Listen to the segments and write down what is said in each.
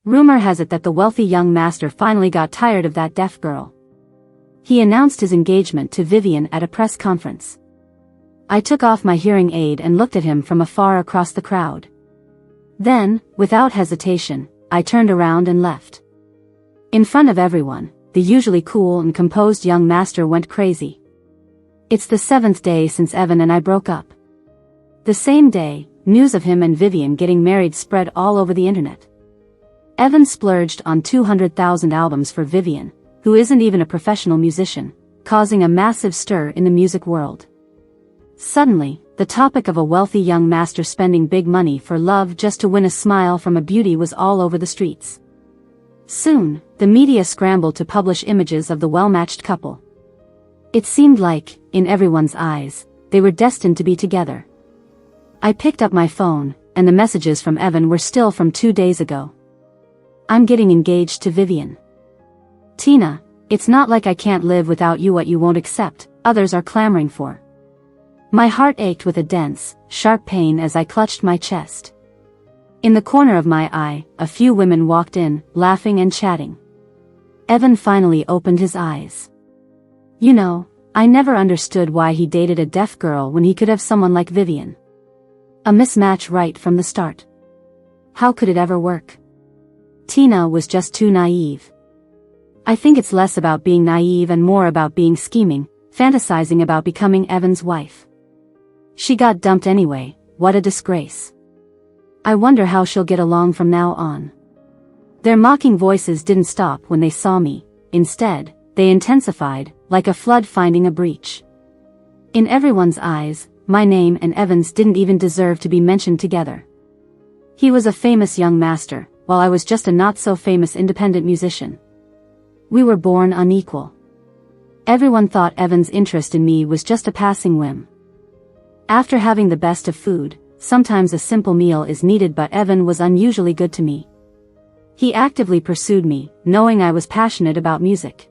Rumor has it that the wealthy young master finally got tired of that deaf girl. He announced his engagement to Vivian at a press conference. I took off my hearing aid and looked at him from afar across the crowd. Then, without hesitation, I turned around and left. In front of everyone, the usually cool and composed young master went crazy. It's the 7th day since Evan and I broke up. The same day, news of him and Vivian getting married spread all over the internet. Evan splurged on 200,000 albums for Vivian, who isn't even a professional musician, causing a massive stir in the music world. Suddenly, the topic of a wealthy young master spending big money for love just to win a smile from a beauty was all over the streets. Soon, the media scrambled to publish images of the well-matched couple. It seemed like, in everyone's eyes, they were destined to be together. I picked up my phone, and the messages from Evan were still from 2 days ago. I'm getting engaged to Vivian. Tina, it's not like I can't live without you. What you won't accept, others are clamoring for. My heart ached with a dense, sharp pain as I clutched my chest. In the corner of my eye, a few women walked in, laughing and chatting. Evan finally opened his eyes. You know, I never understood why he dated a deaf girl when he could have someone like Vivian. A mismatch right from the start. How could it ever work? Tina was just too naive. I think it's less about being naive and more about being scheming, fantasizing about becoming Evan's wife. She got dumped anyway, what a disgrace. I wonder how she'll get along from now on. Their mocking voices didn't stop when they saw me. Instead, they intensified, like a flood finding a breach. In everyone's eyes, my name and Evan's didn't even deserve to be mentioned together. He was a famous young master, while I was just a not-so-famous independent musician. We were born unequal. Everyone thought Evan's interest in me was just a passing whim. After having the best of food, sometimes a simple meal is needed, but Evan was unusually good to me. He actively pursued me, knowing I was passionate about music.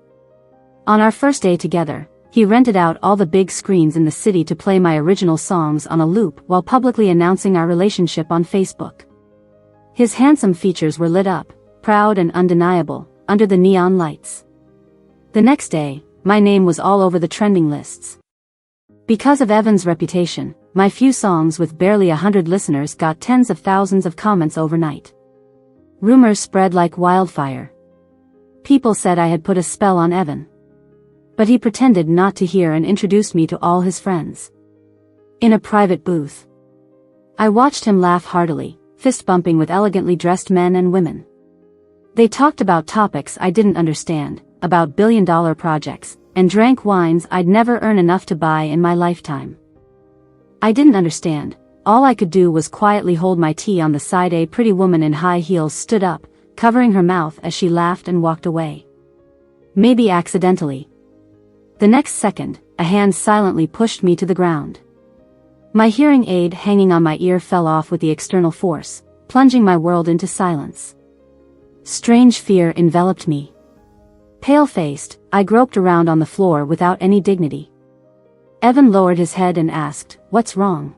On our first day together, he rented out all the big screens in the city to play my original songs on a loop while publicly announcing our relationship on Facebook. His handsome features were lit up, proud and undeniable, under the neon lights. The next day, my name was all over the trending lists. Because of Evan's reputation, my few songs with barely 100 listeners got tens of thousands of comments overnight. Rumors spread like wildfire. People said I had put a spell on Evan. But he pretended not to hear and introduced me to all his friends. In a private booth, I watched him laugh heartily, fist-bumping with elegantly dressed men and women. They talked about topics I didn't understand, about billion-dollar projects, and drank wines I'd never earn enough to buy in my lifetime. I didn't understand. All I could do was quietly hold my tea on the side. A pretty woman in high heels stood up, covering her mouth as she laughed and walked away. Maybe accidentally. The next second, a hand silently pushed me to the ground. My hearing aid hanging on my ear fell off with the external force, plunging my world into silence. Strange fear enveloped me. Pale-faced, I groped around on the floor without any dignity. Evan lowered his head and asked, "What's wrong?"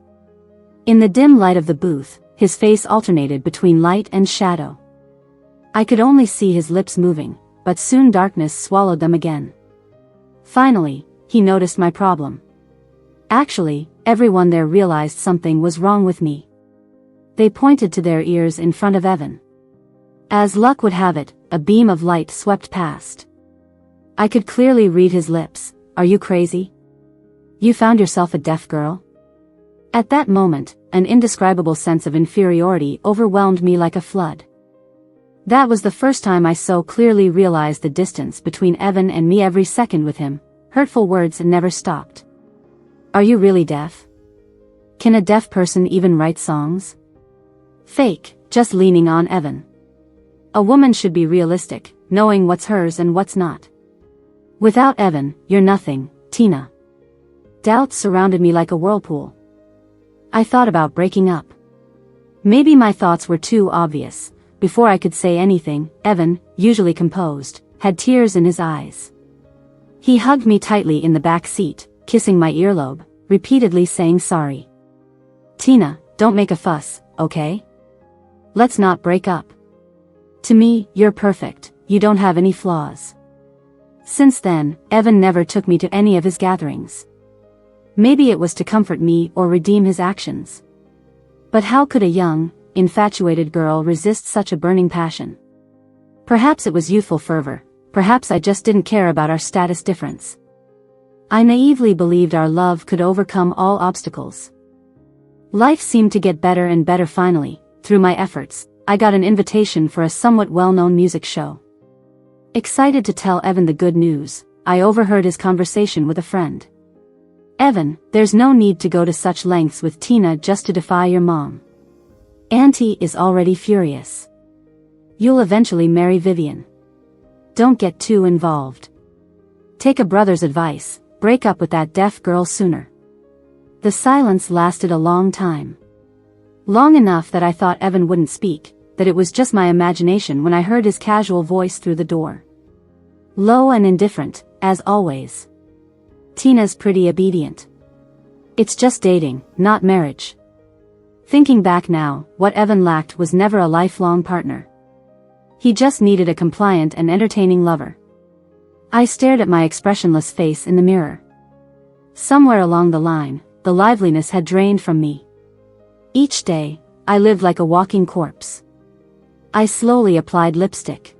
In the dim light of the booth, his face alternated between light and shadow. I could only see his lips moving, but soon darkness swallowed them again. Finally, he noticed my problem. Actually, everyone there realized something was wrong with me. They pointed to their ears in front of Evan. As luck would have it, a beam of light swept past. I could clearly read his lips. "Are you crazy? You found yourself a deaf girl?" At that moment, an indescribable sense of inferiority overwhelmed me like a flood. That was the first time I so clearly realized the distance between Evan and me. Every second with him, hurtful words never stopped. "Are you really deaf? Can a deaf person even write songs?" Fake, just leaning on Evan. A woman should be realistic, knowing what's hers and what's not. Without Evan, you're nothing, Tina. Doubts surrounded me like a whirlpool. I thought about breaking up. Maybe my thoughts were too obvious. Before I could say anything, Evan, usually composed, had tears in his eyes. He hugged me tightly in the back seat, kissing my earlobe, repeatedly saying sorry. "Tina, don't make a fuss, okay? Let's not break up." To me, you're perfect, you don't have any flaws. Since then, Evan never took me to any of his gatherings. Maybe it was to comfort me or redeem his actions. But how could a young, infatuated girl resist such a burning passion? Perhaps it was youthful fervor, perhaps I just didn't care about our status difference. I naively believed our love could overcome all obstacles. Life seemed to get better and better finally. Through my efforts, I got an invitation for a somewhat well-known music show. Excited to tell Evan the good news, I overheard his conversation with a friend. Evan, there's no need to go to such lengths with Tina just to defy your mom. Auntie is already furious. You'll eventually marry Vivian. Don't get too involved. Take a brother's advice, break up with that deaf girl sooner. The silence lasted a long time. Long enough that I thought Evan wouldn't speak, that it was just my imagination when I heard his casual voice through the door. Low and indifferent, as always. Tina's pretty obedient. It's just dating, not marriage. Thinking back now, what Evan lacked was never a lifelong partner. He just needed a compliant and entertaining lover. I stared at my expressionless face in the mirror. Somewhere along the line, the liveliness had drained from me. Each day, I lived like a walking corpse. I slowly applied lipstick.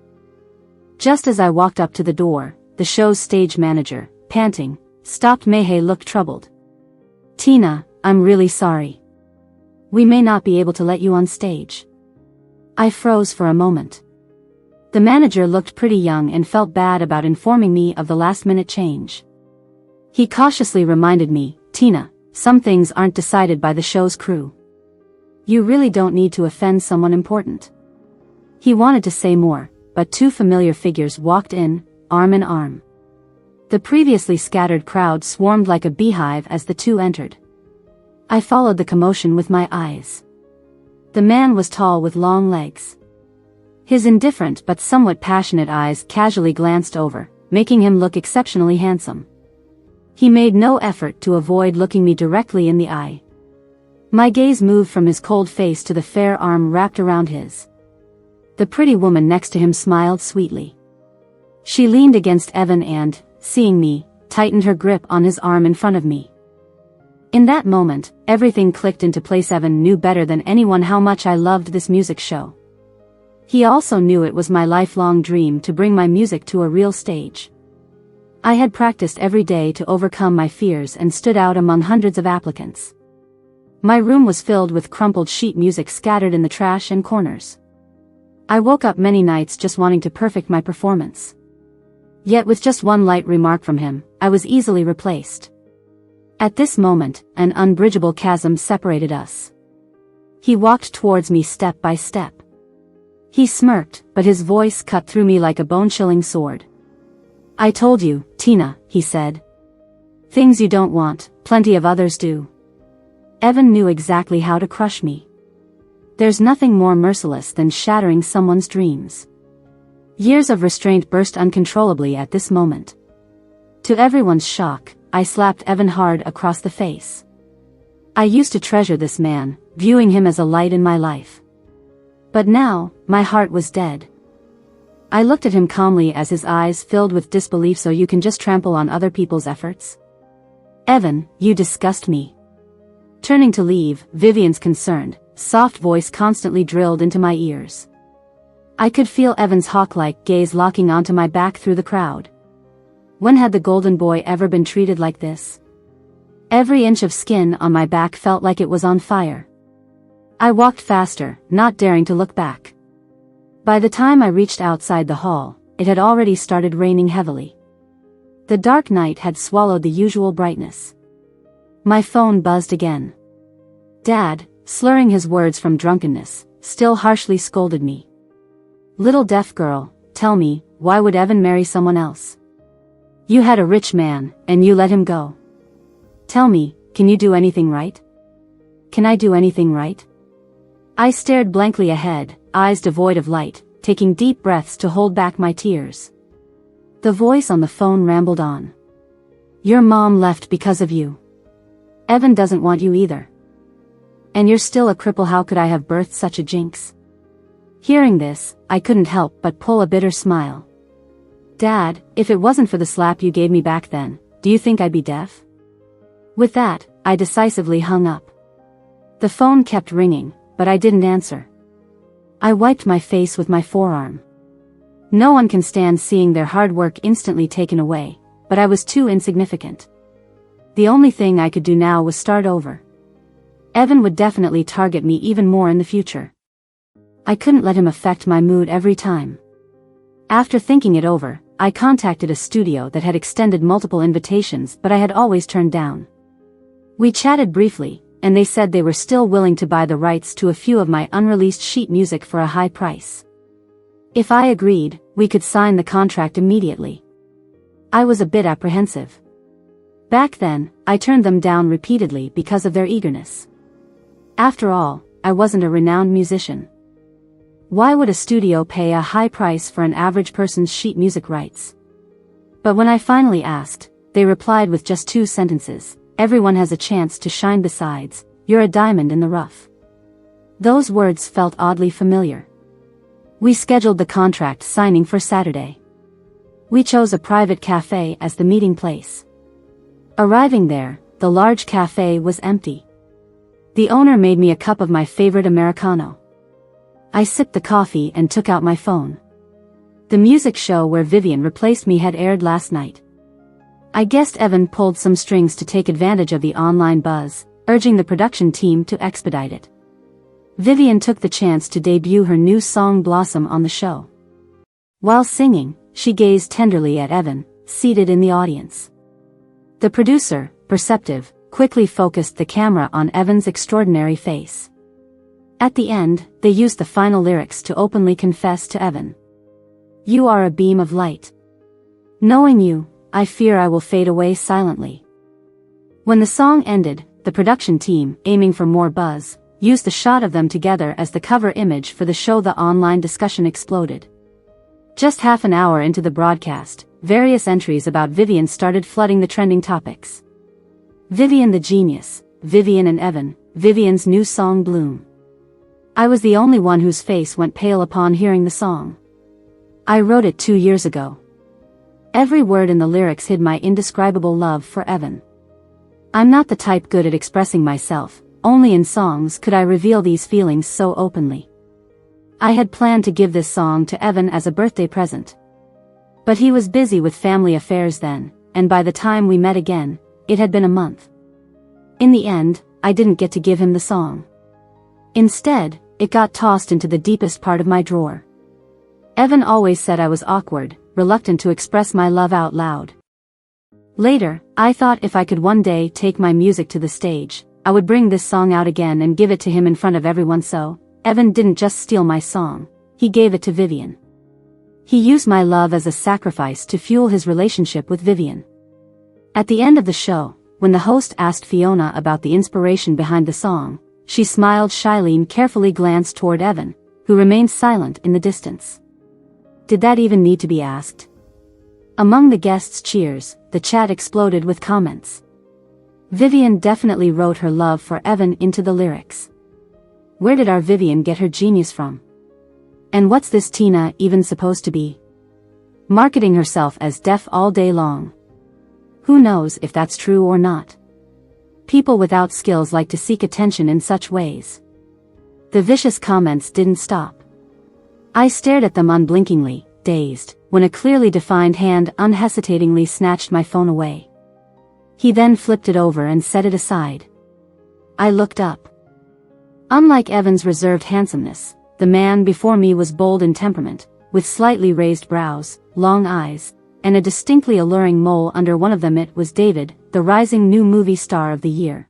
Just as I walked up to the door, the show's stage manager, panting, stopped. Mehe looked troubled. Tina, I'm really sorry. We may not be able to let you on stage. I froze for a moment. The manager looked pretty young and felt bad about informing me of the last-minute change. He cautiously reminded me, Tina, some things aren't decided by the show's crew. You really don't need to offend someone important. He wanted to say more, but two familiar figures walked in, arm in arm. The previously scattered crowd swarmed like a beehive as the two entered. I followed the commotion with my eyes. The man was tall with long legs. His indifferent but somewhat passionate eyes casually glanced over, making him look exceptionally handsome. He made no effort to avoid looking me directly in the eye. My gaze moved from his cold face to the fair arm wrapped around his. The pretty woman next to him smiled sweetly. She leaned against Evan and, seeing me, tightened her grip on his arm in front of me. In that moment, everything clicked into place. Evan knew better than anyone how much I loved this music show. He also knew it was my lifelong dream to bring my music to a real stage. I had practiced every day to overcome my fears and stood out among hundreds of applicants. My room was filled with crumpled sheet music scattered in the trash and corners. I woke up many nights just wanting to perfect my performance. Yet with just one light remark from him, I was easily replaced. At this moment, an unbridgeable chasm separated us. He walked towards me step by step. He smirked, but his voice cut through me like a bone-chilling sword. I told you, Tina, he said. Things you don't want, plenty of others do. Evan knew exactly how to crush me. There's nothing more merciless than shattering someone's dreams. Years of restraint burst uncontrollably at this moment. To everyone's shock, I slapped Evan hard across the face. I used to treasure this man, viewing him as a light in my life. But now, my heart was dead. I looked at him calmly as his eyes filled with disbelief. So you can just trample on other people's efforts? Evan, you disgust me. Turning to leave, Vivian's concerned, soft voice constantly drilled into my ears. I could feel Evan's hawk-like gaze locking onto my back through the crowd. When had the golden boy ever been treated like this? Every inch of skin on my back felt like it was on fire. I walked faster, not daring to look back. By the time I reached outside the hall, it had already started raining heavily. The dark night had swallowed the usual brightness. My phone buzzed again. Dad, slurring his words from drunkenness, still harshly scolded me. Little deaf girl, tell me, why would Evan marry someone else? You had a rich man, and you let him go. Tell me, can you do anything right? Can I do anything right? I stared blankly ahead, eyes devoid of light, taking deep breaths to hold back my tears. The voice on the phone rambled on. Your mom left because of you. Evan doesn't want you either. And you're still a cripple. How could I have birthed such a jinx? Hearing this, I couldn't help but pull a bitter smile. Dad, if it wasn't for the slap you gave me back then, do you think I'd be deaf? With that, I decisively hung up. The phone kept ringing, but I didn't answer. I wiped my face with my forearm. No one can stand seeing their hard work instantly taken away, but I was too insignificant. The only thing I could do now was start over. Evan would definitely target me even more in the future. I couldn't let him affect my mood every time. After thinking it over, I contacted a studio that had extended multiple invitations but I had always turned down. We chatted briefly, and they said they were still willing to buy the rights to a few of my unreleased sheet music for a high price. If I agreed, we could sign the contract immediately. I was a bit apprehensive. Back then, I turned them down repeatedly because of their eagerness. After all, I wasn't a renowned musician. Why would a studio pay a high price for an average person's sheet music rights? But when I finally asked, they replied with just 2 sentences. Everyone has a chance to shine, besides, you're a diamond in the rough. Those words felt oddly familiar. We scheduled the contract signing for Saturday. We chose a private cafe as the meeting place. Arriving there, the large cafe was empty. The owner made me a cup of my favorite Americano. I sipped the coffee and took out my phone. The music show where Vivian replaced me had aired last night. I guessed Evan pulled some strings to take advantage of the online buzz, urging the production team to expedite it. Vivian took the chance to debut her new song Blossom on the show. While singing, she gazed tenderly at Evan, seated in the audience. The producer, perceptive, quickly focused the camera on Evan's extraordinary face. At the end, they used the final lyrics to openly confess to Evan. You are a beam of light. Knowing you, I fear I will fade away silently. When the song ended, the production team, aiming for more buzz, used the shot of them together as the cover image for the show. The online discussion exploded. Just half an hour into the broadcast, various entries about Vivian started flooding the trending topics. Vivian the genius, Vivian and Evan, Vivian's new song Bloom. I was the only one whose face went pale upon hearing the song. I wrote it 2 years ago. Every word in the lyrics hid my indescribable love for Evan. I'm not the type good at expressing myself, only in songs could I reveal these feelings so openly. I had planned to give this song to Evan as a birthday present. But he was busy with family affairs then, and by the time we met again, it had been a month. In the end, I didn't get to give him the song. Instead, it got tossed into the deepest part of my drawer. Evan always said I was awkward, reluctant to express my love out loud. Later, I thought if I could one day take my music to the stage, I would bring this song out again and give it to him in front of everyone. So, Evan didn't just steal my song, he gave it to Vivian. He used my love as a sacrifice to fuel his relationship with Vivian. At the end of the show, when the host asked Fiona about the inspiration behind the song, she smiled shyly and carefully glanced toward Evan, who remained silent in the distance. Did that even need to be asked? Among the guests' cheers, the chat exploded with comments. Vivian definitely wrote her love for Evan into the lyrics. Where did our Vivian get her genius from? And what's this Tina even supposed to be? Marketing herself as deaf all day long. Who knows if that's true or not? People without skills like to seek attention in such ways. The vicious comments didn't stop. I stared at them unblinkingly, dazed, when a clearly defined hand unhesitatingly snatched my phone away. He then flipped it over and set it aside. I looked up. Unlike Evan's reserved handsomeness, the man before me was bold in temperament, with slightly raised brows, long eyes, and a distinctly alluring mole under one of them. It was David, the rising new movie star of the year.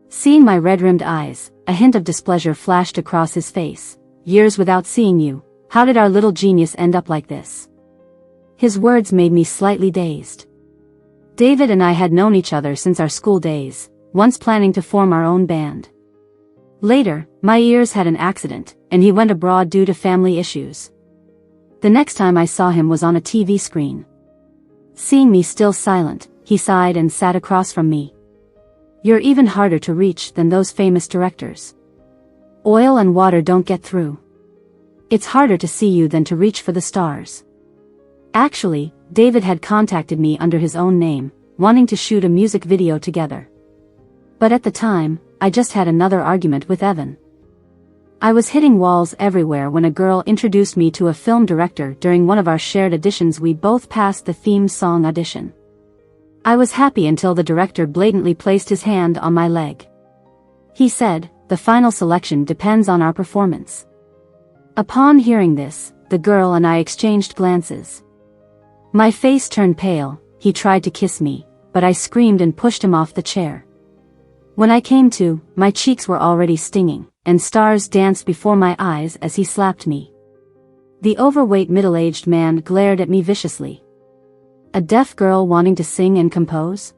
Seeing my red-rimmed eyes, a hint of displeasure flashed across his face. Years without seeing you, how did our little genius end up like this? His words made me slightly dazed. David and I had known each other since our school days, once planning to form our own band. Later, my ears had an accident, and he went abroad due to family issues. The next time I saw him was on a TV screen. Seeing me still silent, he sighed and sat across from me. You're even harder to reach than those famous directors. Oil and water don't get through. It's harder to see you than to reach for the stars. Actually, David had contacted me under his own name, wanting to shoot a music video together. But at the time, I just had another argument with Evan. I was hitting walls everywhere when a girl introduced me to a film director during one of our shared auditions. We both passed the theme song audition. I was happy until the director blatantly placed his hand on my leg. He said, "The final selection depends on our performance." Upon hearing this, the girl and I exchanged glances. My face turned pale. He tried to kiss me, but I screamed and pushed him off the chair. When I came to, my cheeks were already stinging, and stars danced before my eyes as he slapped me. The overweight middle-aged man glared at me viciously. A deaf girl wanting to sing and compose?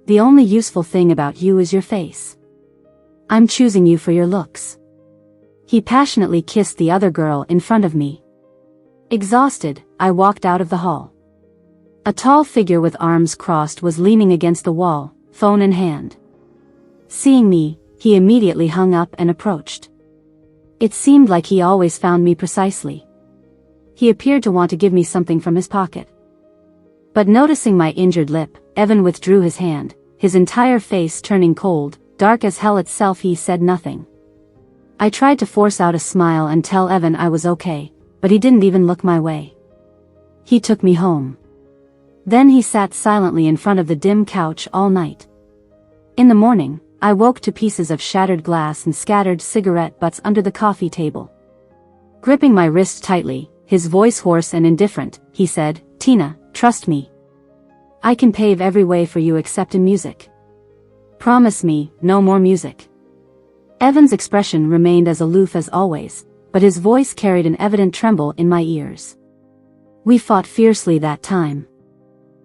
The only useful thing about you is your face. I'm choosing you for your looks. He passionately kissed the other girl in front of me. Exhausted, I walked out of the hall. A tall figure with arms crossed was leaning against the wall, phone in hand. Seeing me, he immediately hung up and approached. It seemed like he always found me precisely. He appeared to want to give me something from his pocket. But noticing my injured lip, Evan withdrew his hand, his entire face turning cold, dark as hell itself. He said nothing. I tried to force out a smile and tell Evan I was okay, but he didn't even look my way. He took me home. Then he sat silently in front of the dim couch all night. In the morning, I woke to pieces of shattered glass and scattered cigarette butts under the coffee table. Gripping my wrist tightly, his voice hoarse and indifferent, he said, "Tina, trust me. I can pave every way for you except in music. Promise me, no more music." Evan's expression remained as aloof as always, but his voice carried an evident tremble in my ears. We fought fiercely that time.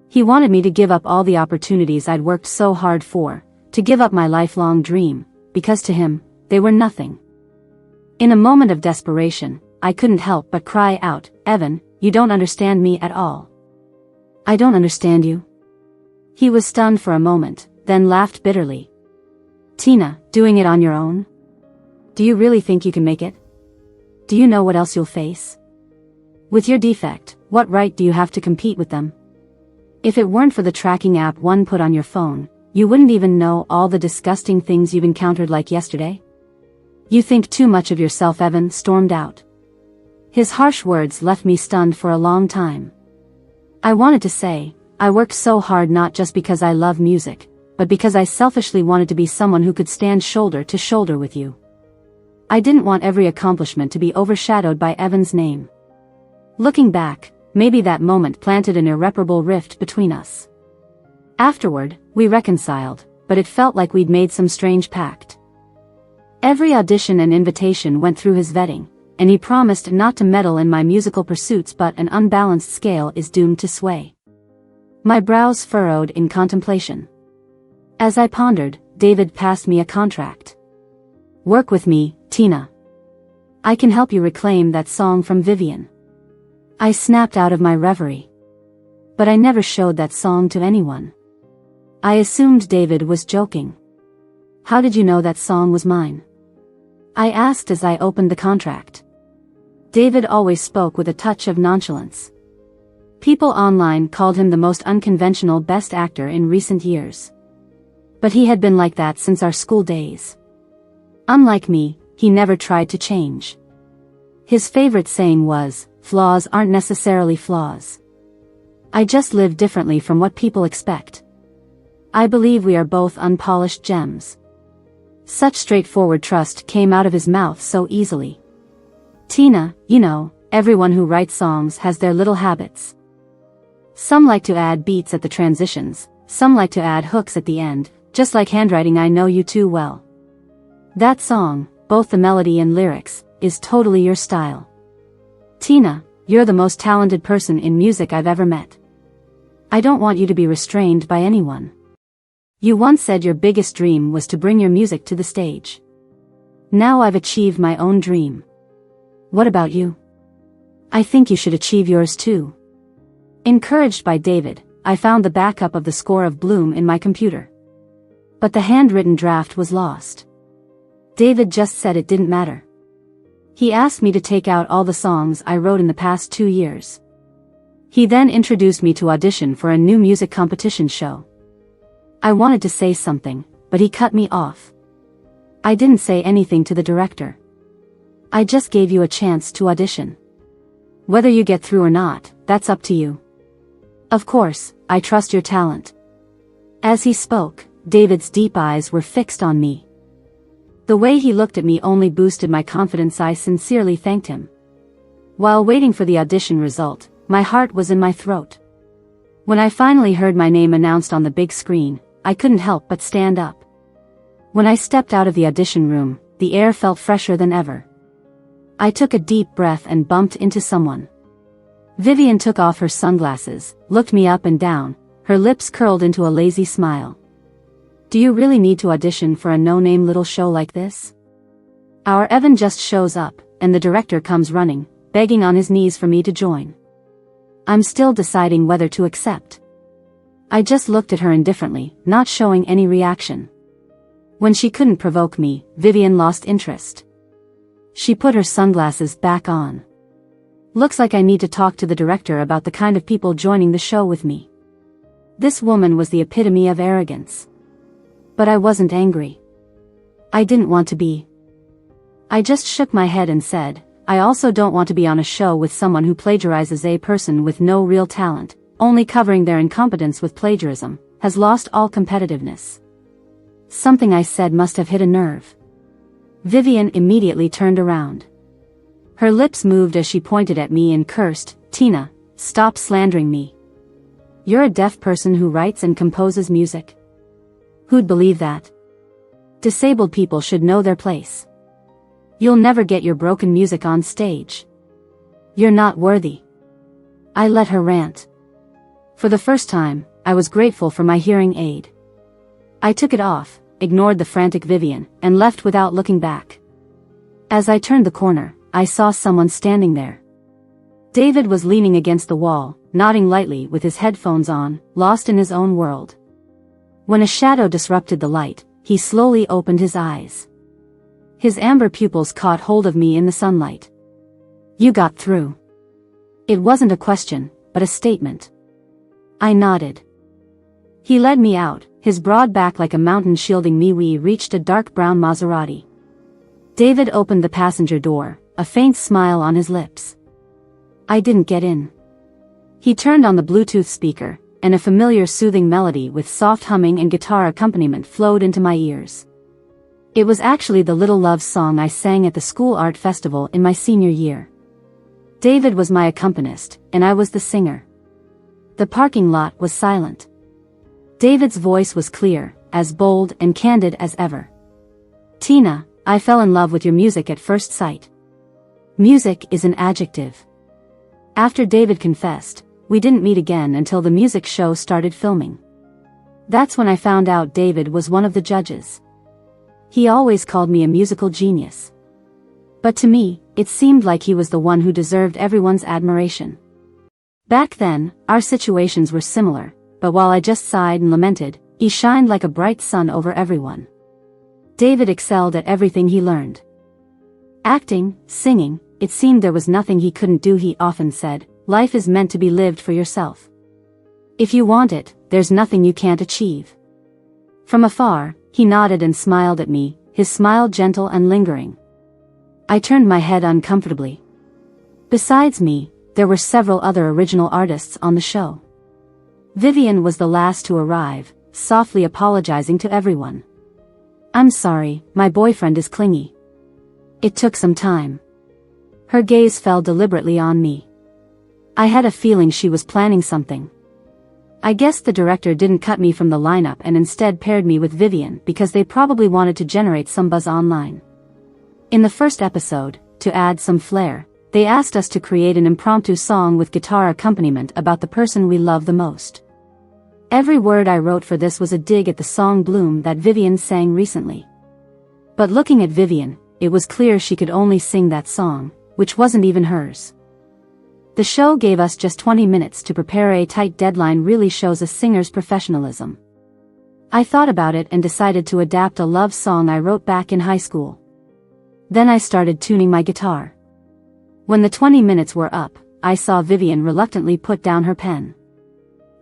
He wanted me to give up all the opportunities I'd worked so hard for, to give up my lifelong dream, because to him, they were nothing. In a moment of desperation, I couldn't help but cry out, "Evan, you don't understand me at all." "I don't understand you." He was stunned for a moment, then laughed bitterly. "Tina, doing it on your own? Do you really think you can make it? Do you know what else you'll face? With your defect, what right do you have to compete with them? If it weren't for the tracking app one put on your phone, you wouldn't even know all the disgusting things you've encountered like yesterday. You think too much of yourself." Evan stormed out. His harsh words left me stunned for a long time. I wanted to say, I worked so hard not just because I love music, but because I selfishly wanted to be someone who could stand shoulder to shoulder with you. I didn't want every accomplishment to be overshadowed by Evan's name. Looking back, maybe that moment planted an irreparable rift between us. Afterward, we reconciled, but it felt like we'd made some strange pact. Every audition and invitation went through his vetting, and he promised not to meddle in my musical pursuits, but an unbalanced scale is doomed to sway. My brows furrowed in contemplation. As I pondered, David passed me a contract. "Work with me, Tina. I can help you reclaim that song from Vivian." I snapped out of my reverie. But I never showed that song to anyone. I assumed David was joking. "How did you know that song was mine?" I asked as I opened the contract. David always spoke with a touch of nonchalance. People online called him the most unconventional best actor in recent years. But he had been like that since our school days. Unlike me, he never tried to change. His favorite saying was, "Flaws aren't necessarily flaws. I just live differently from what people expect." I believe we are both unpolished gems. Such straightforward trust came out of his mouth so easily. "Tina, you know, everyone who writes songs has their little habits. Some like to add beats at the transitions, some like to add hooks at the end, just like handwriting. I know you too well. That song, both the melody and lyrics, is totally your style. Tina, you're the most talented person in music I've ever met. I don't want you to be restrained by anyone. You once said your biggest dream was to bring your music to the stage. Now I've achieved my own dream. What about you? I think you should achieve yours too." Encouraged by David, I found the backup of the score of Bloom in my computer. But the handwritten draft was lost. David just said it didn't matter. He asked me to take out all the songs I wrote in the past 2 years. He then introduced me to audition for a new music competition show. I wanted to say something, but he cut me off. I didn't say anything to the director. I just gave you a chance to audition. Whether you get through or not, that's up to you. Of course, I trust your talent. As he spoke, David's deep eyes were fixed on me. The way he looked at me only boosted my confidence. I sincerely thanked him. While waiting for the audition result, my heart was in my throat. When I finally heard my name announced on the big screen, I couldn't help but stand up. When I stepped out of the audition room, the air felt fresher than ever. I took a deep breath and bumped into someone. Vivian took off her sunglasses, looked me up and down, her lips curled into a lazy smile. Do you really need to audition for a no-name little show like this? Our Evan just shows up, and the director comes running, begging on his knees for me to join. I'm still deciding whether to accept. I just looked at her indifferently, not showing any reaction. When she couldn't provoke me, Vivian lost interest. She put her sunglasses back on. Looks like I need to talk to the director about the kind of people joining the show with me. This woman was the epitome of arrogance. But I wasn't angry. I didn't want to be. I just shook my head and said, I also don't want to be on a show with someone who plagiarizes. A person with no real talent, only covering their incompetence with plagiarism, has lost all competitiveness. Something I said must have hit a nerve. Vivian immediately turned around. Her lips moved as she pointed at me and cursed, Tina, stop slandering me. You're a deaf person who writes and composes music. Who'd believe that? Disabled people should know their place. You'll never get your broken music on stage. You're not worthy. I let her rant. For the first time, I was grateful for my hearing aid. I took it off, ignored the frantic Vivian, and left without looking back. As I turned the corner, I saw someone standing there. David was leaning against the wall, nodding lightly with his headphones on, lost in his own world. When a shadow disrupted the light, he slowly opened his eyes. His amber pupils caught hold of me in the sunlight. You got through. It wasn't a question, but a statement. I nodded. He led me out, his broad back like a mountain shielding me. We reached a dark brown Maserati. David opened the passenger door, a faint smile on his lips. I didn't get in. He turned on the Bluetooth speaker, and a familiar soothing melody with soft humming and guitar accompaniment flowed into my ears. It was actually the Little Love song I sang at the school art festival in my senior year. David was my accompanist, and I was the singer. The parking lot was silent. David's voice was clear, as bold and candid as ever. Tina, I fell in love with your music at first sight. Music is an adjective. After David confessed, we didn't meet again until the music show started filming. That's when I found out David was one of the judges. He always called me a musical genius. But to me, it seemed like he was the one who deserved everyone's admiration. Back then, our situations were similar, but while I just sighed and lamented, he shined like a bright sun over everyone. David excelled at everything he learned. Acting, singing, it seemed there was nothing he couldn't do. He often said, life is meant to be lived for yourself. If you want it, there's nothing you can't achieve. From afar, he nodded and smiled at me, his smile gentle and lingering. I turned my head uncomfortably. Besides me, there were several other original artists on the show. Vivian was the last to arrive, softly apologizing to everyone. I'm sorry, my boyfriend is clingy. It took some time. Her gaze fell deliberately on me. I had a feeling she was planning something. I guess the director didn't cut me from the lineup and instead paired me with Vivian because they probably wanted to generate some buzz online. In the first episode, to add some flair, they asked us to create an impromptu song with guitar accompaniment about the person we love the most. Every word I wrote for this was a dig at the song Bloom that Vivian sang recently. But looking at Vivian, it was clear she could only sing that song, which wasn't even hers. The show gave us just 20 minutes to prepare. A tight deadline really shows a singer's professionalism. I thought about it and decided to adapt a love song I wrote back in high school. Then I started tuning my guitar. When the 20 minutes were up, I saw Vivian reluctantly put down her pen.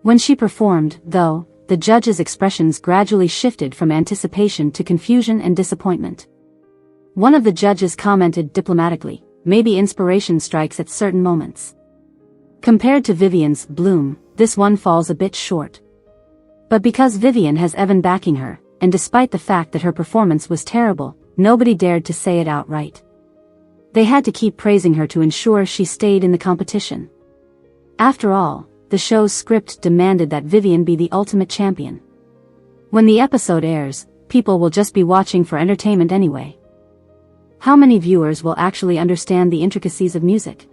When she performed, though, the judges' expressions gradually shifted from anticipation to confusion and disappointment. One of the judges commented diplomatically, "Maybe inspiration strikes at certain moments. Compared to Vivian's Bloom, this one falls a bit short." But because Vivian has Evan backing her, and despite the fact that her performance was terrible, nobody dared to say it outright. They had to keep praising her to ensure she stayed in the competition. After all, the show's script demanded that Vivian be the ultimate champion. When the episode airs, people will just be watching for entertainment anyway. How many viewers will actually understand the intricacies of music?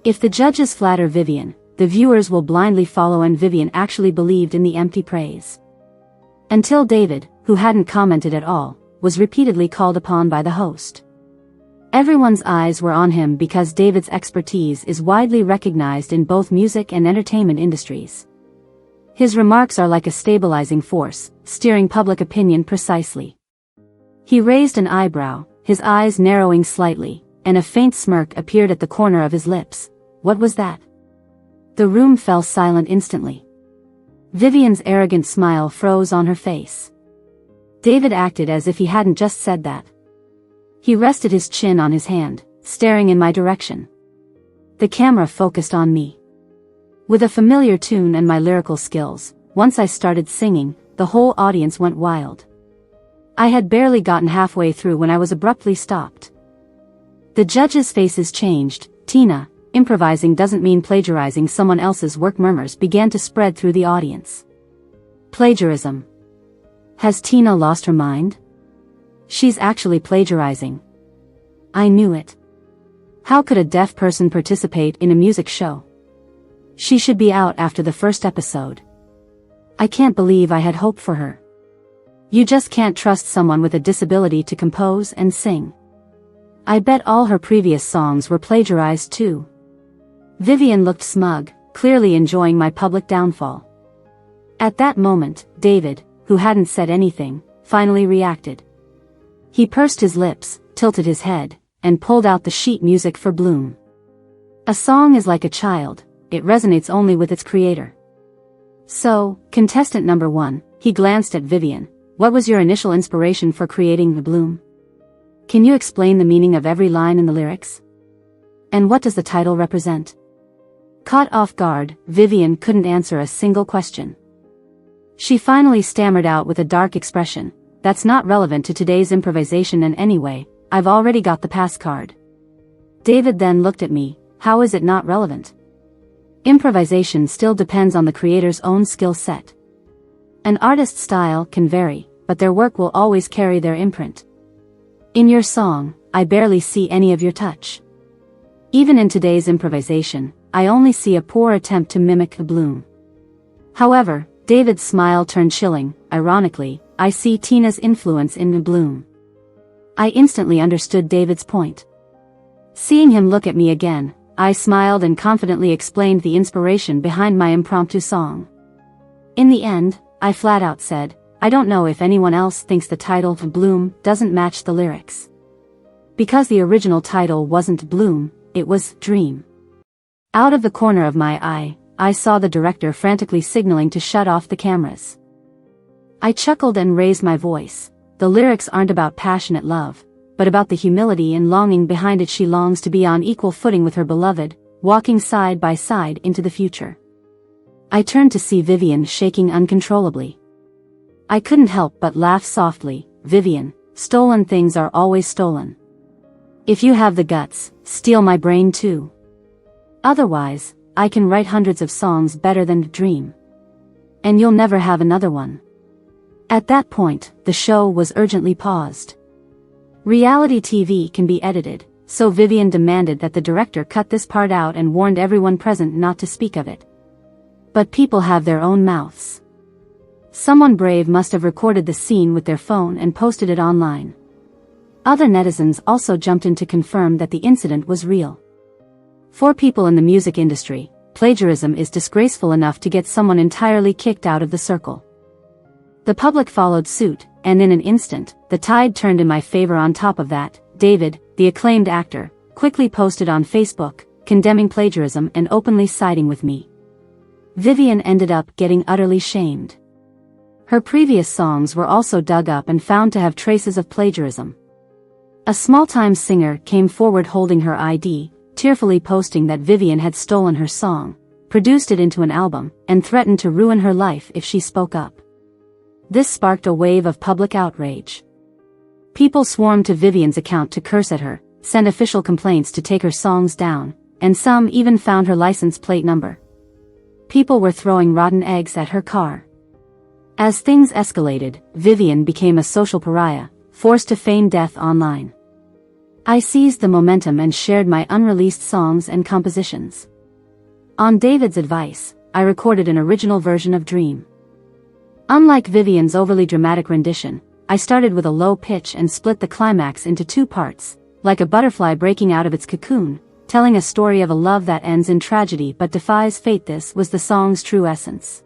If the judges flatter Vivian, the viewers will blindly follow, and Vivian actually believed in the empty praise. Until David, who hadn't commented at all, was repeatedly called upon by the host. Everyone's eyes were on him because David's expertise is widely recognized in both music and entertainment industries. His remarks are like a stabilizing force, steering public opinion precisely. He raised an eyebrow, his eyes narrowing slightly, and a faint smirk appeared at the corner of his lips. What was that? The room fell silent instantly. Vivian's arrogant smile froze on her face. David acted as if he hadn't just said that. He rested his chin on his hand, staring in my direction. The camera focused on me. With a familiar tune and my lyrical skills, once I started singing, the whole audience went wild. I had barely gotten halfway through when I was abruptly stopped. The judges' faces changed. "Tina, improvising doesn't mean plagiarizing someone else's work." Murmurs began to spread through the audience. Plagiarism. Has Tina lost her mind? She's actually plagiarizing. I knew it. How could a deaf person participate in a music show? She should be out after the first episode. I can't believe I had hope for her. You just can't trust someone with a disability to compose and sing. I bet all her previous songs were plagiarized too. Vivian looked smug, clearly enjoying my public downfall. At that moment, David, who hadn't said anything, finally reacted. He pursed his lips, tilted his head, and pulled out the sheet music for Bloom. A song is like a child, it resonates only with its creator. So, contestant number 1, he glanced at Vivian. What was your initial inspiration for creating the Bloom? Can you explain the meaning of every line in the lyrics? And what does the title represent? Caught off guard, Vivian couldn't answer a single question. She finally stammered out with a dark expression, "That's not relevant to today's improvisation, and anyway, I've already got the pass card." David then looked at me. How is it not relevant? Improvisation still depends on the creator's own skill set. An artist's style can vary, but their work will always carry their imprint. In your song, I barely see any of your touch. Even in today's improvisation, I only see a poor attempt to mimic a Bloom. However, David's smile turned chilling. Ironically, I see Tina's influence in the Bloom. I instantly understood David's point. Seeing him look at me again, I smiled and confidently explained the inspiration behind my impromptu song. In the end, I flat out said, "I don't know if anyone else thinks the title Bloom doesn't match the lyrics." Because the original title wasn't Bloom, it was Dream. Out of the corner of my eye, I saw the director frantically signaling to shut off the cameras. I chuckled and raised my voice. The lyrics aren't about passionate love, but about the humility and longing behind it. She longs to be on equal footing with her beloved, walking side by side into the future. I turned to see Vivian shaking uncontrollably. I couldn't help but laugh softly. "Vivian, stolen things are always stolen. If you have the guts, steal my brain too. Otherwise, I can write hundreds of songs better than Dream. And you'll never have another one." At that point, the show was urgently paused. Reality TV can be edited, so Vivian demanded that the director cut this part out and warned everyone present not to speak of it. But people have their own mouths. Someone brave must have recorded the scene with their phone and posted it online. Other netizens also jumped in to confirm that the incident was real. For people in the music industry, plagiarism is disgraceful enough to get someone entirely kicked out of the circle. The public followed suit, and in an instant, the tide turned in my favor. On top of that, David, the acclaimed actor, quickly posted on Facebook, condemning plagiarism and openly siding with me. Vivian ended up getting utterly shamed. Her previous songs were also dug up and found to have traces of plagiarism. A small-time singer came forward holding her ID, tearfully posting that Vivian had stolen her song, produced it into an album, and threatened to ruin her life if she spoke up. This sparked a wave of public outrage. People swarmed to Vivian's account to curse at her, send official complaints to take her songs down, and some even found her license plate number. People were throwing rotten eggs at her car. As things escalated, Vivian became a social pariah, forced to feign death online. I seized the momentum and shared my unreleased songs and compositions. On David's advice, I recorded an original version of Dream. Unlike Vivian's overly dramatic rendition, I started with a low pitch and split the climax into two parts, like a butterfly breaking out of its cocoon, telling a story of a love that ends in tragedy but defies fate. This was the song's true essence.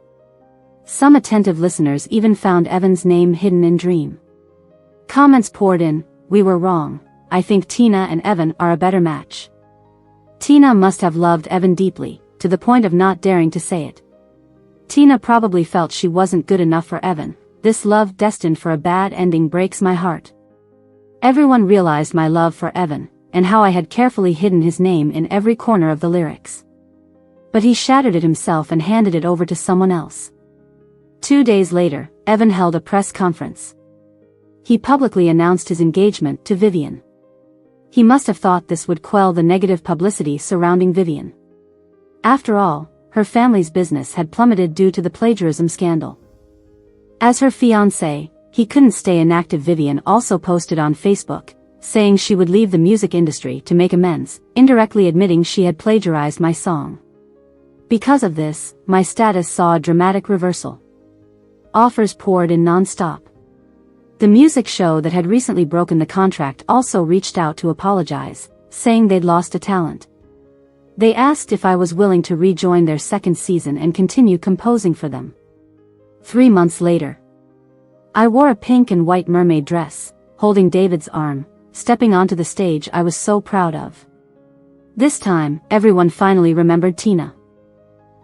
Some attentive listeners even found Evan's name hidden in Dream. Comments poured in, "We were wrong. I think Tina and Evan are a better match." Tina must have loved Evan deeply, to the point of not daring to say it. Tina probably felt she wasn't good enough for Evan. This love destined for a bad ending breaks my heart. Everyone realized my love for Evan, and how I had carefully hidden his name in every corner of the lyrics. But he shattered it himself and handed it over to someone else. 2 days later, Evan held a press conference. He publicly announced his engagement to Vivian. He must have thought this would quell the negative publicity surrounding Vivian. After all, her family's business had plummeted due to the plagiarism scandal. As her fiancé, he couldn't stay inactive. Vivian also posted on Facebook, saying she would leave the music industry to make amends, indirectly admitting she had plagiarized my song. Because of this, my status saw a dramatic reversal. Offers poured in non-stop. The music show that had recently broken the contract also reached out to apologize, saying they'd lost a talent. They asked if I was willing to rejoin their second season and continue composing for them. 3 months later, I wore a pink and white mermaid dress, holding David's arm, stepping onto the stage I was so proud of. This time, everyone finally remembered Tina.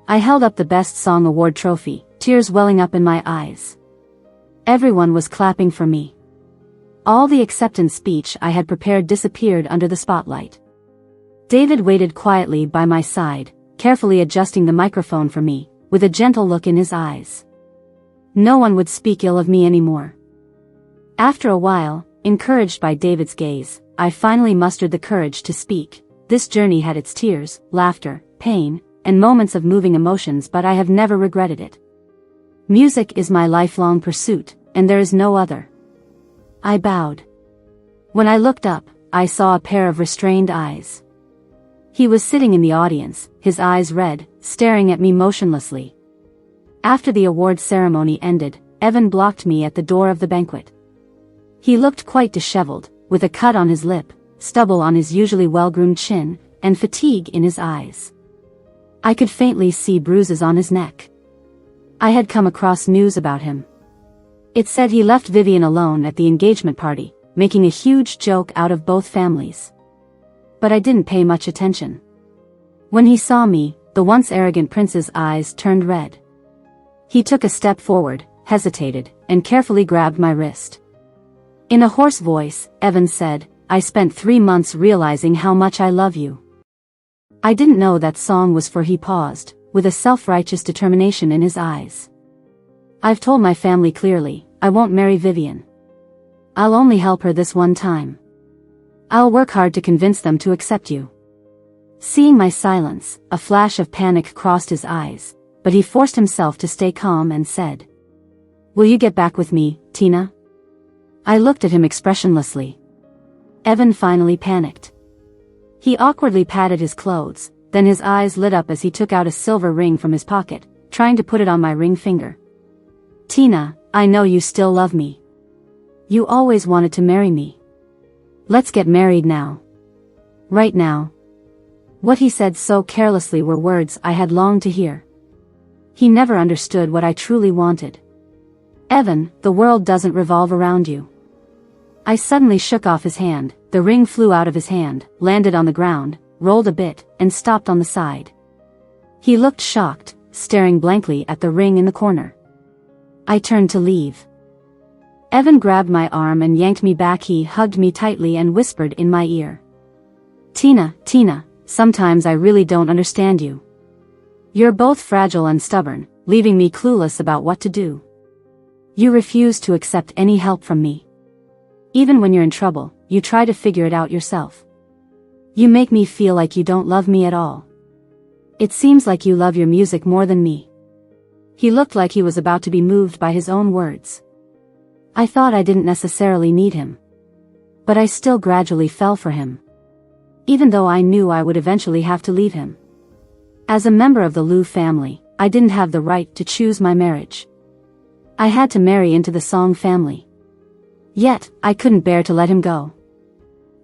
I held up the Best Song Award trophy, tears welling up in my eyes. Everyone was clapping for me. All the acceptance speech I had prepared disappeared under the spotlight. David waited quietly by my side, carefully adjusting the microphone for me, with a gentle look in his eyes. No one would speak ill of me anymore. After a while, encouraged by David's gaze, I finally mustered the courage to speak. This journey had its tears, laughter, pain, and moments of moving emotions, but I have never regretted it. Music is my lifelong pursuit, and there is no other. I bowed. When I looked up, I saw a pair of restrained eyes. He was sitting in the audience, his eyes red, staring at me motionlessly. After the award ceremony ended, Evan blocked me at the door of the banquet. He looked quite disheveled, with a cut on his lip, stubble on his usually well-groomed chin, and fatigue in his eyes. I could faintly see bruises on his neck. I had come across news about him. It said he left Vivian alone at the engagement party, making a huge joke out of both families. But I didn't pay much attention. When he saw me, the once arrogant prince's eyes turned red. He took a step forward, hesitated, and carefully grabbed my wrist. In a hoarse voice, Evan said, "I spent 3 months realizing how much I love you." I didn't know that song was for. He paused, with a self-righteous determination in his eyes. "I've told my family clearly, I won't marry Vivian. I'll only help her this one time. I'll work hard to convince them to accept you." Seeing my silence, a flash of panic crossed his eyes, but he forced himself to stay calm and said, "Will you get back with me, Tina?" I looked at him expressionlessly. Evan finally panicked. He awkwardly patted his clothes, then his eyes lit up as he took out a silver ring from his pocket, trying to put it on my ring finger. "Tina, I know you still love me. You always wanted to marry me. Let's get married now. Right now." What he said so carelessly were words I had longed to hear. He never understood what I truly wanted. "Evan, the world doesn't revolve around you. I suddenly shook off his hand, the ring flew out of his hand, landed on the ground, rolled a bit, and stopped on the side. He looked shocked, staring blankly at the ring in the corner. I turned to leave. Evan grabbed my arm and yanked me back. He hugged me tightly and whispered in my ear. Tina, sometimes I really don't understand you. You're both fragile and stubborn, leaving me clueless about what to do. You refuse to accept any help from me. Even when you're in trouble, you try to figure it out yourself. You make me feel like you don't love me at all. It seems like you love your music more than me. He looked like he was about to be moved by his own words. I thought I didn't necessarily need him. But I still gradually fell for him. Even though I knew I would eventually have to leave him. As a member of the Liu family, I didn't have the right to choose my marriage. I had to marry into the Song family. Yet, I couldn't bear to let him go.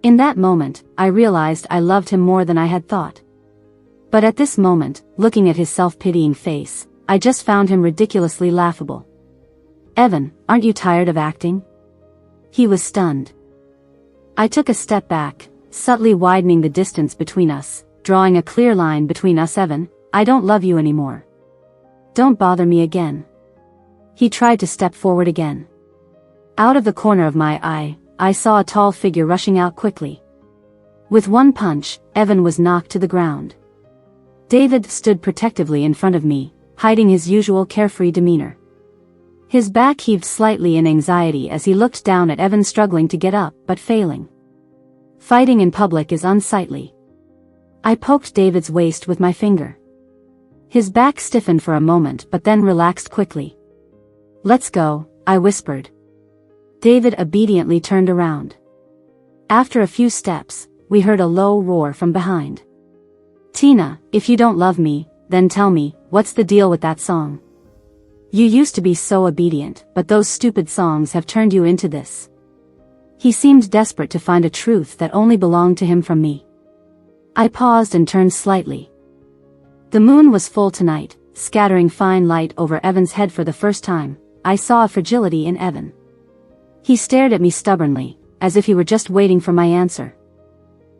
In that moment, I realized I loved him more than I had thought. But at this moment, looking at his self-pitying face, I just found him ridiculously laughable. Evan, aren't you tired of acting? He was stunned. I took a step back, subtly widening the distance between us, drawing a clear line between us. Evan, I don't love you anymore. Don't bother me again. He tried to step forward again. Out of the corner of my eye, I saw a tall figure rushing out quickly. With one punch, Evan was knocked to the ground. David stood protectively in front of me, hiding his usual carefree demeanor. His back heaved slightly in anxiety as he looked down at Evan struggling to get up but failing. Fighting in public is unsightly. I poked David's waist with my finger. His back stiffened for a moment but then relaxed quickly. Let's go, I whispered. David obediently turned around. After a few steps, we heard a low roar from behind. Tina, if you don't love me, then tell me, what's the deal with that song? You used to be so obedient, but those stupid songs have turned you into this. He seemed desperate to find a truth that only belonged to him from me. I paused and turned slightly. The moon was full tonight, scattering fine light over Evan's head. For the first time, I saw a fragility in Evan. He stared at me stubbornly, as if he were just waiting for my answer.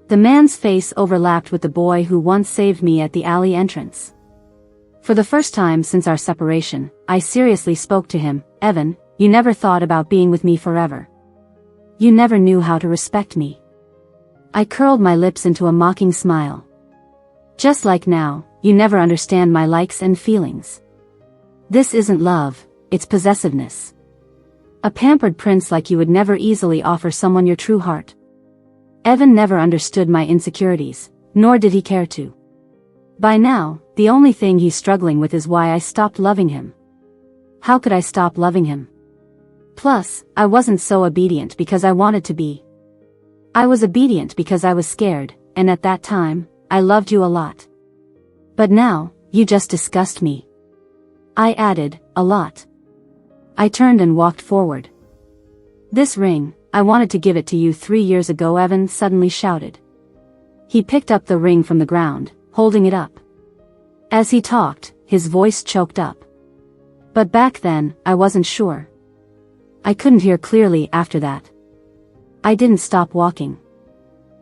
The man's face overlapped with the boy who once saved me at the alley entrance. For the first time since our separation, I seriously spoke to him. Evan, you never thought about being with me forever. You never knew how to respect me. I curled my lips into a mocking smile. Just like now, you never understand my likes and feelings. This isn't love, it's possessiveness. A pampered prince like you would never easily offer someone your true heart. Evan never understood my insecurities, nor did he care to. By now, the only thing he's struggling with is why I stopped loving him. How could I stop loving him? Plus, I wasn't so obedient because I wanted to be. I was obedient because I was scared, and at that time, I loved you a lot. But now, you just disgust me. I added, a lot. I turned and walked forward. This ring, I wanted to give it to you 3 years ago, Evan suddenly shouted. He picked up the ring from the ground, holding it up. As he talked, his voice choked up. But back then, I wasn't sure. I couldn't hear clearly after that. I didn't stop walking.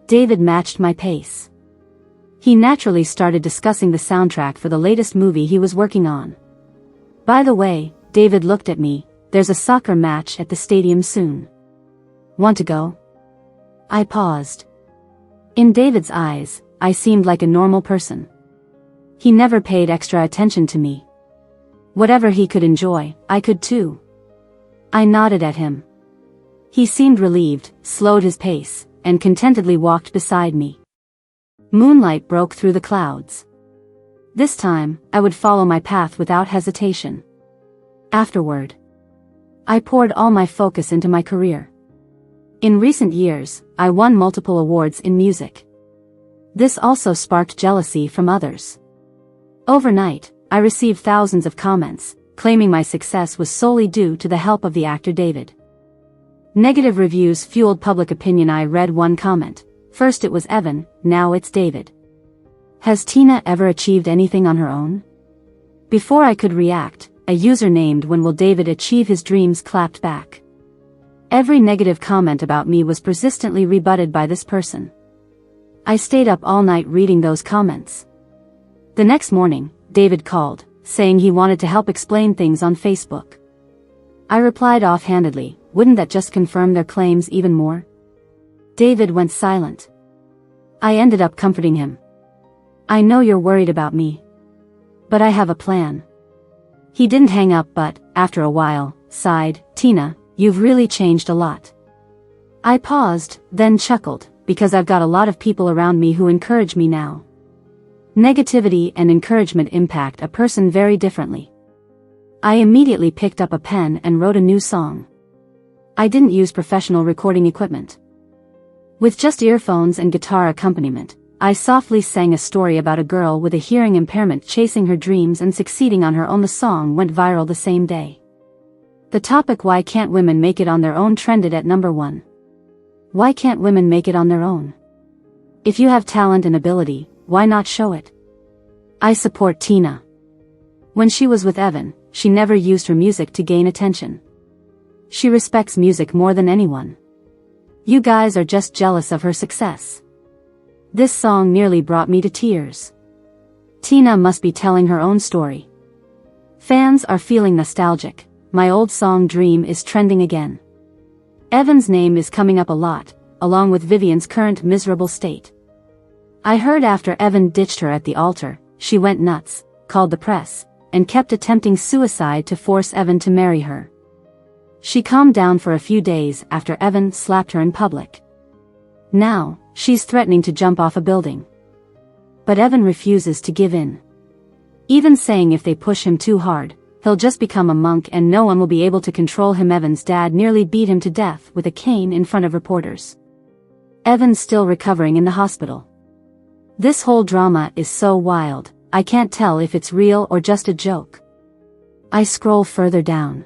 David matched my pace. He naturally started discussing the soundtrack for the latest movie he was working on. By the way, David looked at me, there's a soccer match at the stadium soon. Want to go? I paused. In David's eyes, I seemed like a normal person. He never paid extra attention to me. Whatever he could enjoy, I could too. I nodded at him. He seemed relieved, slowed his pace, and contentedly walked beside me. Moonlight broke through the clouds. This time, I would follow my path without hesitation. Afterward, I poured all my focus into my career. In recent years, I won multiple awards in music. This also sparked jealousy from others. Overnight, I received thousands of comments, claiming my success was solely due to the help of the actor David. Negative reviews fueled public opinion. I read one comment. First it was Evan, now it's David. Has Tina ever achieved anything on her own? Before I could react, a user named When Will David Achieve His Dreams clapped back. Every negative comment about me was persistently rebutted by this person. I stayed up all night reading those comments. The next morning, David called, saying he wanted to help explain things on Facebook. I replied offhandedly, wouldn't that just confirm their claims even more? David went silent. I ended up comforting him. I know you're worried about me. But I have a plan. He didn't hang up but, after a while, sighed, Tina, you've really changed a lot. I paused, then chuckled, because I've got a lot of people around me who encourage me now. Negativity and encouragement impact a person very differently. I immediately picked up a pen and wrote a new song. I didn't use professional recording equipment. With just earphones and guitar accompaniment, I softly sang a story about a girl with a hearing impairment chasing her dreams and succeeding on her own. The song went viral the same day. The topic "Why can't women make it on their own?" trended at number 1. Why can't women make it on their own? If you have talent and ability, why not show it? I support Tina. When she was with Evan, she never used her music to gain attention. She respects music more than anyone. You guys are just jealous of her success. This song nearly brought me to tears. Tina must be telling her own story. Fans are feeling nostalgic. My old song Dream is trending again. Evan's name is coming up a lot, along with Vivian's current miserable state. I heard after Evan ditched her at the altar, she went nuts, called the press, and kept attempting suicide to force Evan to marry her. She calmed down for a few days after Evan slapped her in public. Now, she's threatening to jump off a building. But Evan refuses to give in. Even saying if they push him too hard, he'll just become a monk and no one will be able to control him. Evan's dad nearly beat him to death with a cane in front of reporters. Evan's still recovering in the hospital. This whole drama is so wild, I can't tell if it's real or just a joke. I scroll further down.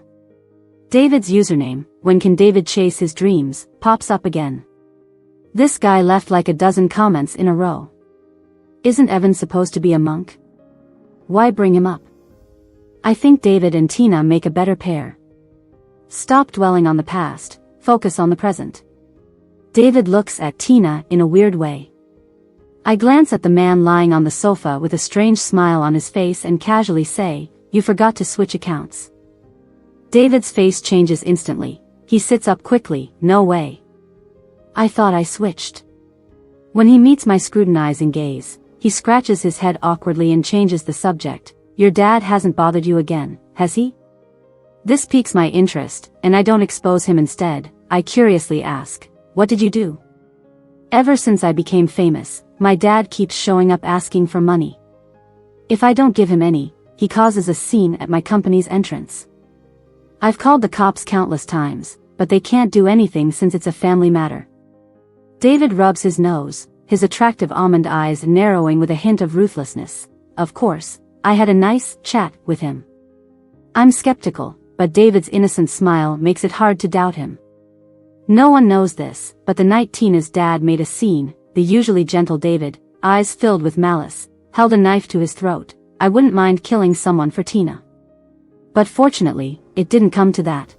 David's username, "When can David chase his dreams?" pops up again. This guy left like a dozen comments in a row. Isn't Evan supposed to be a monk? Why bring him up? I think David and Tina make a better pair. Stop dwelling on the past, focus on the present. David looks at Tina in a weird way. I glance at the man lying on the sofa with a strange smile on his face and casually say, "You forgot to switch accounts." David's face changes instantly. He sits up quickly, "No way. I thought I switched." When he meets my scrutinizing gaze, he scratches his head awkwardly and changes the subject. "Your dad hasn't bothered you again, has he?" This piques my interest, and I don't expose him. Instead, I curiously ask, "What did you do?" "Ever since I became famous, my dad keeps showing up asking for money. If I don't give him any, he causes a scene at my company's entrance. I've called the cops countless times, but they can't do anything since it's a family matter." David rubs his nose, his attractive almond eyes narrowing with a hint of ruthlessness. Of course, I had a nice chat with him. I'm skeptical, but David's innocent smile makes it hard to doubt him. No one knows this, but the night Tina's dad made a scene, the usually gentle David, eyes filled with malice, held a knife to his throat. I wouldn't mind killing someone for Tina. But fortunately, it didn't come to that.